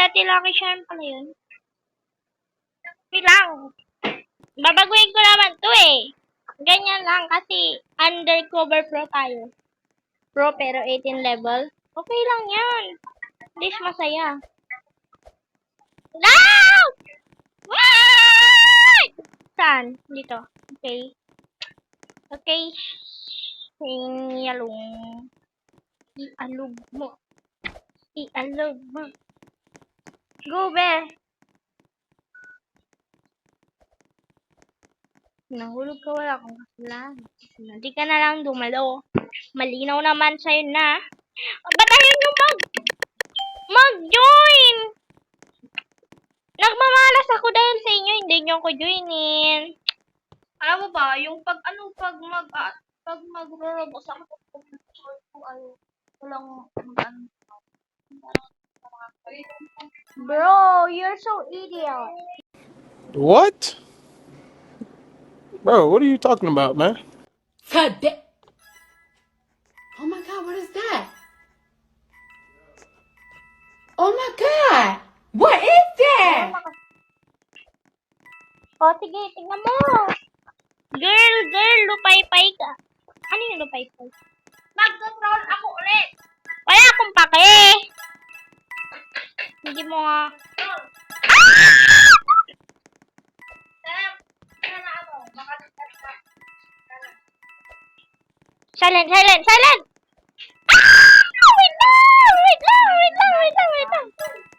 Daddy Lucky Charm pala yun. Wait lang. Babaguhin ko naman to eh. Ganyan lang kasi undercover pro tayo. Pro pero 18 level. Okay lang yan. At least masaya. No! What? Saan? Dito. Okay. Okay. Ialong. Ialog mo. Ialog mo. Go, be. Nahulog ka, wala akong kasalanan. Hindi ka na lang dumalo. Malinaw naman sa'yo na. Ba't ayaw nyo mag-join? Nagmamalas ako dahil sa inyo, hindi nyo ako joinin. Alam mo ba, yung pag magro-robos ako, walang Bro, you're so idiot. What? Bro, what are you talking about, man? Oh my God, what is that? Oh my God, what is that? O, sige, tingnan mo. Girl, lupay-pay ka. Ano yung lupay-pay? Mag-control ako ulit! Wala akong pake. Hindi mo nga. Silent! Wait lang!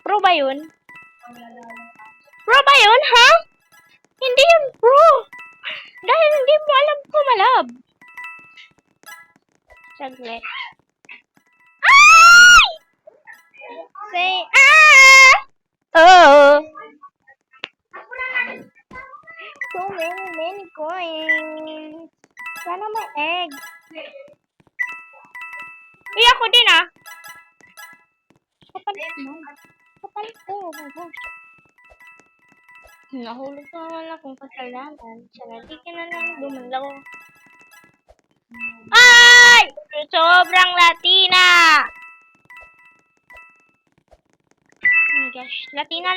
Pro ba yun? Pro ba yun, ha? Hindi yun pro. Dahil hindi mo alam kumalab. Saglit. Ay! Say, oh! So many coins. Sana may egg. Uy, ako din ah. Kapalit mo. Oh my gosh. Nahulog na naman akong kasalanan. Sana di ka na lang dumalaw. Ay! Sobrang Latina! Oh my gosh. Latina!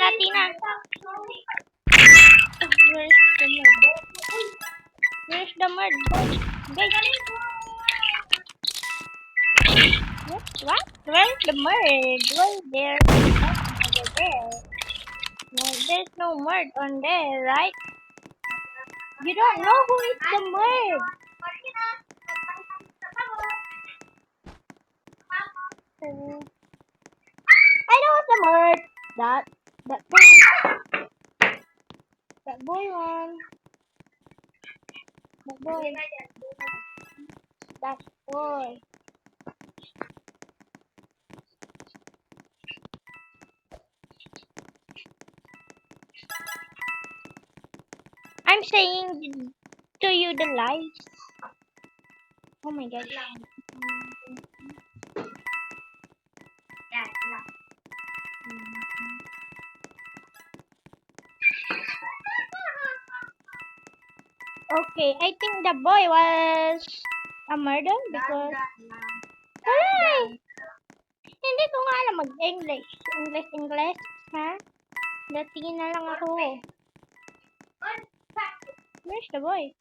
Where's the mud? Guys. What? Where's the mud? Right there. Over there. No, there's no mud on there, right? You don't know who is the mud. I know it's the mud. That boy. That boy one. That boy. That boy. I'm saying to you the lies. Oh my god. Okay, I think the boy was a murder because... Hey! Hindi ko nga alam mag-English. English, ha? Latina lang ako. Where's the boy?